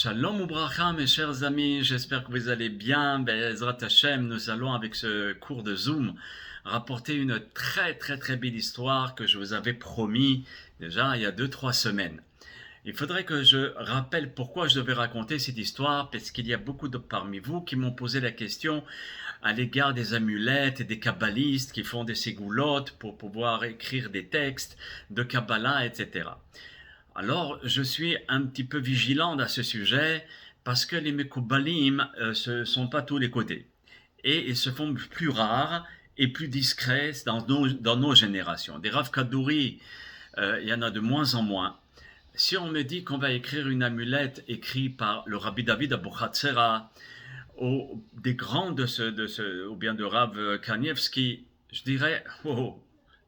Shalom Ubracha, mes chers amis, j'espère que vous allez bien. Be'ezrat Hashem, nous allons avec ce cours de Zoom rapporter une très belle histoire que je vous avais promis déjà il y a 2-3 semaines. Il faudrait que je rappelle pourquoi je devais raconter cette histoire, parce qu'il y a beaucoup de parmi vous qui m'ont posé la question à l'égard des amulettes et des kabbalistes qui font des ségoulottes pour pouvoir écrire des textes de Kabbalah, etc. Alors, je suis un petit peu vigilant à ce sujet parce que les Mekoubalim ne sont pas tous les côtés. Et ils se font plus rares et plus discrets dans nos générations. Des Rav Kadouri, il y en a de moins en moins. Si on me dit qu'on va écrire une amulette écrite par le Rabbi David Abouhatzera, ou des grands ou bien de Rav Kanievski, je dirais,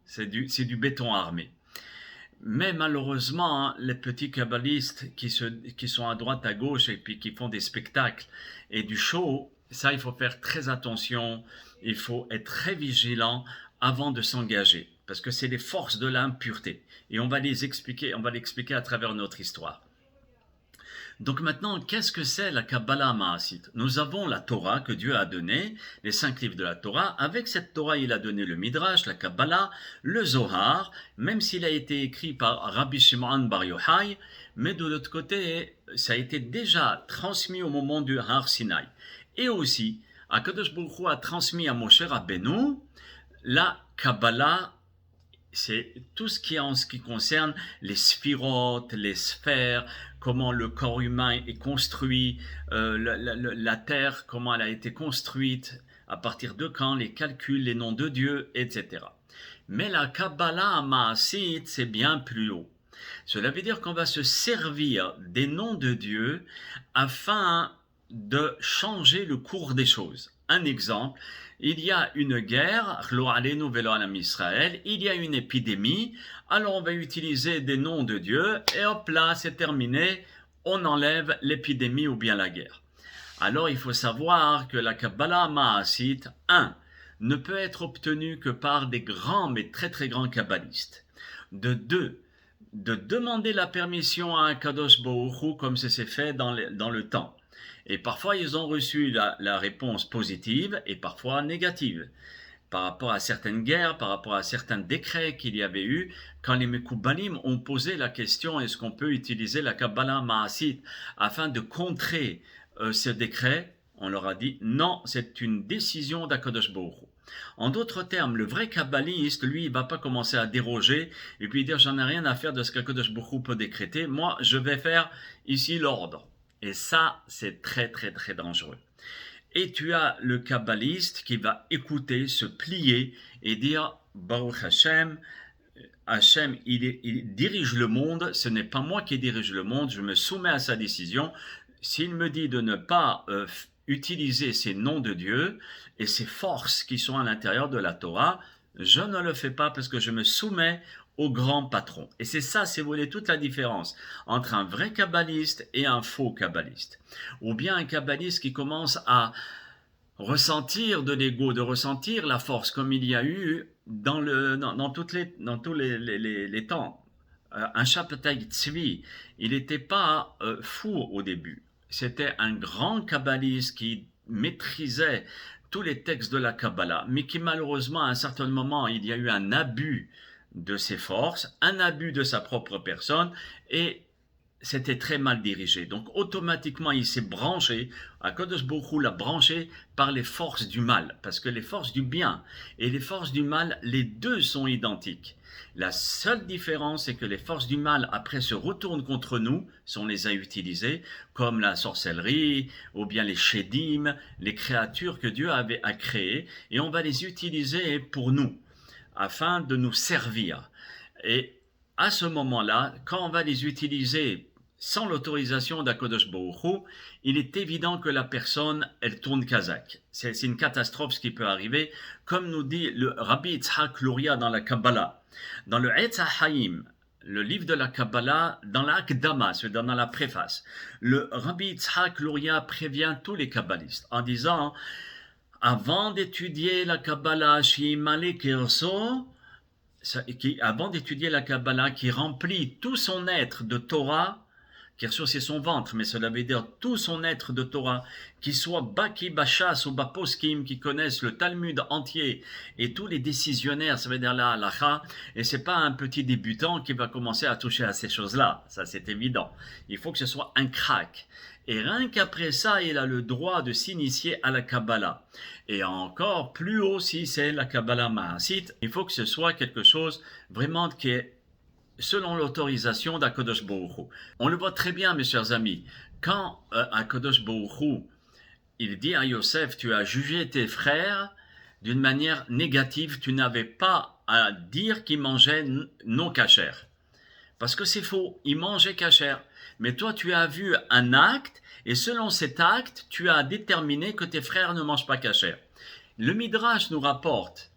c'est du béton armé. Mais malheureusement, hein, les petits kabbalistes qui sont à droite, à gauche et puis qui font des spectacles et du show, ça, il faut faire très attention, il faut être très vigilant avant de s'engager, parce que c'est les forces de l'impureté. Et on va l'expliquer à travers notre histoire. Donc maintenant, qu'est-ce que c'est la Kabbalah Maasite? Nous avons la Torah que Dieu a donnée, les 5 livres de la Torah. Avec cette Torah, il a donné le Midrash, la Kabbalah, le Zohar, même s'il a été écrit par Rabbi Shimon Bar Yochai, mais de l'autre côté, ça a été déjà transmis au moment du Har Sinai. Et aussi, Akadosh Baruch Hu a transmis à Moshe Rabbeinu la Kabbalah. C'est tout ce qui est en ce qui concerne les sphirotes, les sphères, comment le corps humain est construit, la terre, comment elle a été construite, à partir de quand, les calculs, les noms de Dieu, etc. Mais la Kabbalah Maasit, c'est bien plus haut. Cela veut dire qu'on va se servir des noms de Dieu afin de changer le cours des choses. Un exemple, il y a une guerre, il y a une épidémie, alors on va utiliser des noms de Dieu et hop là, c'est terminé, on enlève l'épidémie ou bien la guerre. Alors il faut savoir que la Kabbalah Maasit, 1, ne peut être obtenue que par des grands mais très grands kabbalistes. De 2, de demander la permission à un Kadosh Baruch Hu comme ça s'est fait dans le temps. Et parfois, ils ont reçu la réponse positive et parfois négative. Par rapport à certaines guerres, par rapport à certains décrets qu'il y avait eu, quand les Mekoubalim ont posé la question est-ce qu'on peut utiliser la Kabbalah Maasit afin de contrer ce décret, on leur a dit non, c'est une décision d'Akadosh Baruch Hu. En d'autres termes, le vrai kabbaliste, lui, il ne va pas commencer à déroger et puis dire j'en ai rien à faire de ce qu'Akadosh Baruch Hu peut décréter, moi je vais faire ici l'ordre. Et ça, c'est très dangereux. Et tu as le kabbaliste qui va écouter, se plier et dire Baruch Hashem, Hashem, il dirige le monde, ce n'est pas moi qui dirige le monde, je me soumets à sa décision. S'il me dit de ne pas utiliser ces noms de Dieu et ces forces qui sont à l'intérieur de la Torah, je ne le fais pas parce que je me soumets au grand patron. Et c'est ça, si vous voulez, toute la différence entre un vrai kabbaliste et un faux kabbaliste. Ou bien un kabbaliste qui commence à ressentir de l'ego, de ressentir la force, comme il y a eu dans tous les temps. Un Shabbatai Tzvi, il n'était pas fou au début. C'était un grand kabbaliste qui maîtrisait tous les textes de la Kabbalah, mais qui malheureusement, à un certain moment, il y a eu un abus de ses forces, un abus de sa propre personne, et c'était très mal dirigé. Donc automatiquement, il s'est branché, Akadosh Baruch Hu l'a branché par les forces du mal, parce que les forces du bien et les forces du mal, les deux sont identiques. La seule différence, c'est que les forces du mal, après, se retournent contre nous, si on les a utilisées, comme la sorcellerie, ou bien les chédim, les créatures que Dieu avait à créer, et on va les utiliser pour nous, afin de nous servir. Et à ce moment-là, quand on va les utiliser sans l'autorisation d'Akadosh Baruch Hu, il est évident que la personne, elle tourne kazakh. C'est une catastrophe ce qui peut arriver, comme nous dit le Rabbi Yitzhak Luria dans la Kabbalah. Dans le Etz HaHaim, le livre de la Kabbalah, dans la Akdama, c'est-à-dire dans la préface, le Rabbi Yitzhak Luria prévient tous les kabbalistes en disant avant d'étudier la Kabbalah, avant d'étudier la Kabbalah qui remplit tout son être de Torah, Kersur c'est son ventre, mais cela veut dire tout son être de Torah, qu'il soit Baki Bachas ou Baposkim, qui connaissent le Talmud entier et tous les décisionnaires, ça veut dire la halacha, et c'est pas un petit débutant qui va commencer à toucher à ces choses-là, ça c'est évident. Il faut que ce soit un crack. Et rien qu'après ça, il a le droit de s'initier à la Kabbalah. Et encore plus haut, si c'est la Kabbalah Mahasit, il faut que ce soit quelque chose vraiment qui est selon l'autorisation d'Akadosh Baruch Hu. On le voit très bien, mes chers amis, quand Akadosh Baruch Hu, il dit à Yosef, tu as jugé tes frères d'une manière négative, tu n'avais pas à dire qu'ils mangeaient non cachère. Parce que c'est faux, ils mangeaient cachère. Mais toi, tu as vu un acte, et selon cet acte, tu as déterminé que tes frères ne mangent pas cachère. Le Midrash nous rapporte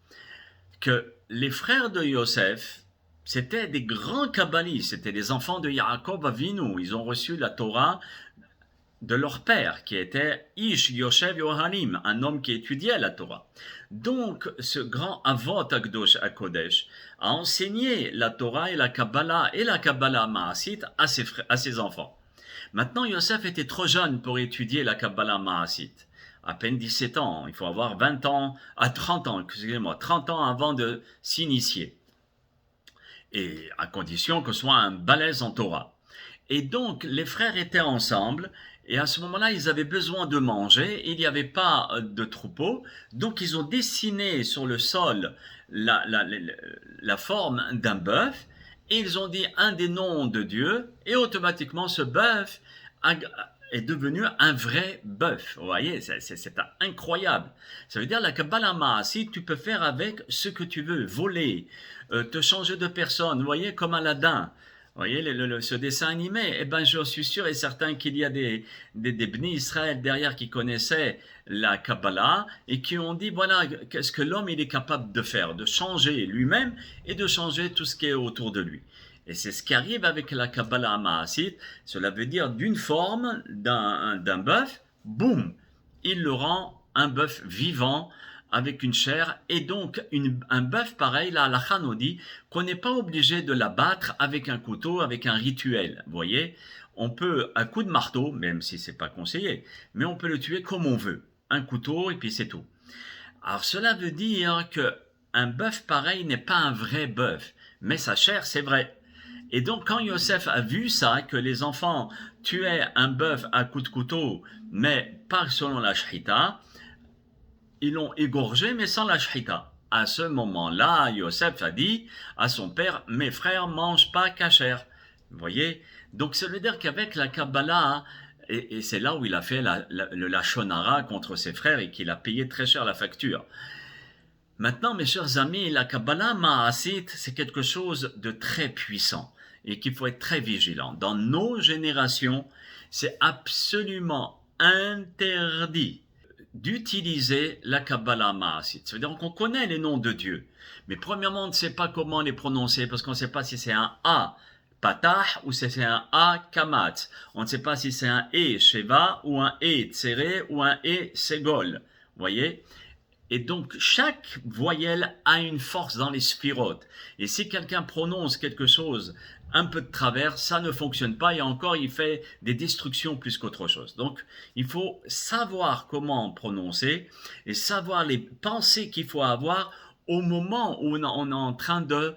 que les frères de Yosef, c'était des grands kabbalistes, c'était les enfants de Yaakov Avinu. Ils ont reçu la Torah de leur père, qui était Ish Yoshev Yohanim, un homme qui étudiait la Torah. Donc, ce grand Avot Akdosh Akodesh a enseigné la Torah et la Kabbalah Maasit à ses enfants. Maintenant, Yosef était trop jeune pour étudier la Kabbalah Maasit. À peine 17 ans, il faut avoir 20 ans, 30 ans avant de s'initier. Et à condition que ce soit un balèze en Torah. Et donc, les frères étaient ensemble, et à ce moment-là, ils avaient besoin de manger, il n'y avait pas de troupeau, donc ils ont dessiné sur le sol la forme d'un bœuf, et ils ont dit un des noms de Dieu, et automatiquement ce bœuf est devenu un vrai bœuf. Vous voyez, c'est incroyable. Ça veut dire la Kabbalah Maasit, tu peux faire avec ce que tu veux, voler, te changer de personne, vous voyez, comme Aladdin. Vous voyez, ce dessin animé, eh ben, je suis sûr et certain qu'il y a des Bnei Israël derrière qui connaissaient la Kabbalah et qui ont dit, voilà, qu'est-ce que l'homme il est capable de faire, de changer lui-même et de changer tout ce qui est autour de lui. Et c'est ce qui arrive avec la Kabbalah Maasit, cela veut dire d'une forme d'un bœuf, boum, il le rend un bœuf vivant, avec une chair, et donc un bœuf pareil, la halakha nous dit qu'on n'est pas obligé de l'abattre avec un couteau, avec un rituel. Vous voyez, on peut, à coup de marteau, même si c'est pas conseillé, mais on peut le tuer comme on veut. Un couteau et puis c'est tout. Alors cela veut dire que un bœuf pareil n'est pas un vrai bœuf, mais sa chair c'est vrai. Et donc quand Yosef a vu ça, que les enfants tuaient un bœuf à coup de couteau, mais pas selon la shrita, ils l'ont égorgé, mais sans la shrita. À ce moment-là, Yosef a dit à son père, mes frères ne mangent pas cachère. Vous voyez? Donc, ça veut dire qu'avec la Kabbalah, et c'est là où il a fait le Lachon Hara contre ses frères et qu'il a payé très cher la facture. Maintenant, mes chers amis, la Kabbalah Maasit, c'est quelque chose de très puissant et qu'il faut être très vigilant. Dans nos générations, c'est absolument interdit d'utiliser la Kabbalah Maasit. Ça veut dire qu'on connaît les noms de Dieu. Mais premièrement, on ne sait pas comment les prononcer parce qu'on ne sait pas si c'est un A, Patah, ou si c'est un A, Kamat. On ne sait pas si c'est un E, Sheva, ou un E, Tsere, ou un E, Segol. Vous voyez? Et donc, chaque voyelle a une force dans les sphirotes. Et si quelqu'un prononce quelque chose un peu de travers, ça ne fonctionne pas et encore il fait des destructions plus qu'autre chose. Donc il faut savoir comment prononcer et savoir les pensées qu'il faut avoir au moment où on est en train de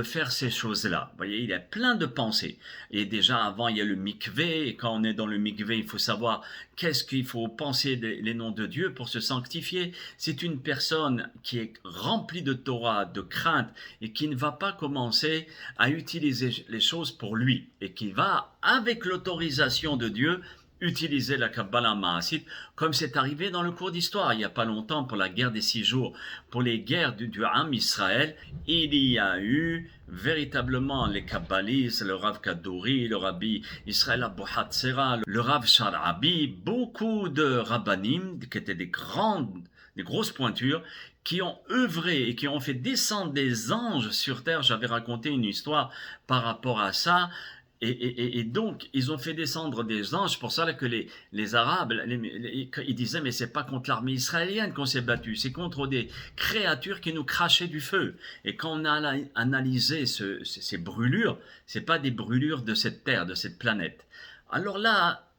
faire ces choses-là. Vous voyez, il y a plein de pensées. Et déjà, avant, il y a le mikvé. Et quand on est dans le mikvé, il faut savoir qu'est-ce qu'il faut penser les noms de Dieu pour se sanctifier. C'est une personne qui est remplie de Torah, de crainte, et qui ne va pas commencer à utiliser les choses pour lui. Et qui va, avec l'autorisation de Dieu, utiliser la Kabbalah Maasit, comme c'est arrivé dans le cours d'histoire il n'y a pas longtemps pour la guerre des 6 jours, pour les guerres du Ham Israël, il y a eu véritablement les Kabbalistes, le Rav Kadouri, le Rabbi Israël Abou Hatzera, le Rav Sharabi, beaucoup de Rabbanim qui étaient des grosses pointures, qui ont œuvré et qui ont fait descendre des anges sur terre. J'avais raconté une histoire par rapport à ça. Et donc, ils ont fait descendre des anges. Pour ça que les Arabes, ils disaient, mais c'est pas contre l'armée israélienne qu'on s'est battu, c'est contre des créatures qui nous crachaient du feu. Et quand on a analysé ces brûlures, c'est pas des brûlures de cette terre, de cette planète. Alors là,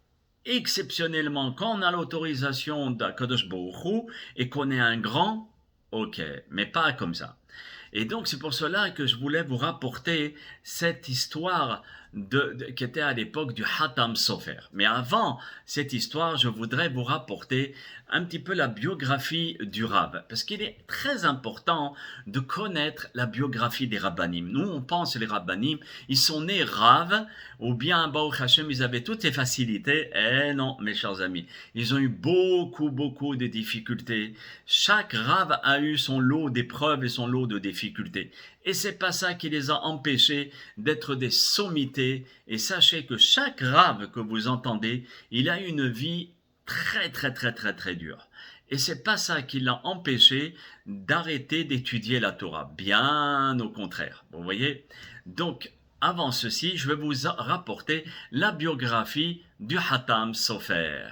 exceptionnellement, quand on a l'autorisation d'Akadosh Baruch Hu et qu'on est un grand, ok, mais pas comme ça. Et donc c'est pour cela que je voulais vous rapporter cette histoire qui était à l'époque du Hatam Sofer. Mais avant cette histoire, je voudrais vous rapporter un petit peu la biographie du Rav, parce qu'il est très important de connaître la biographie des Rabbanim. Nous, on pense les Rabbanim, ils sont nés Rav, ou bien Baruch Hashem, ils avaient toutes les facilités. Eh non, mes chers amis, ils ont eu beaucoup de difficultés. Chaque Rav a eu son lot d'épreuves et son lot de difficultés. Et c'est pas ça qui les a empêchés d'être des sommités. Et sachez que chaque Rav que vous entendez, il a une vie très dure. Et c'est pas ça qui l'a empêché d'arrêter d'étudier la Torah. Bien au contraire. Vous voyez? Donc, avant ceci, je vais vous rapporter la biographie du Hatam Sofer.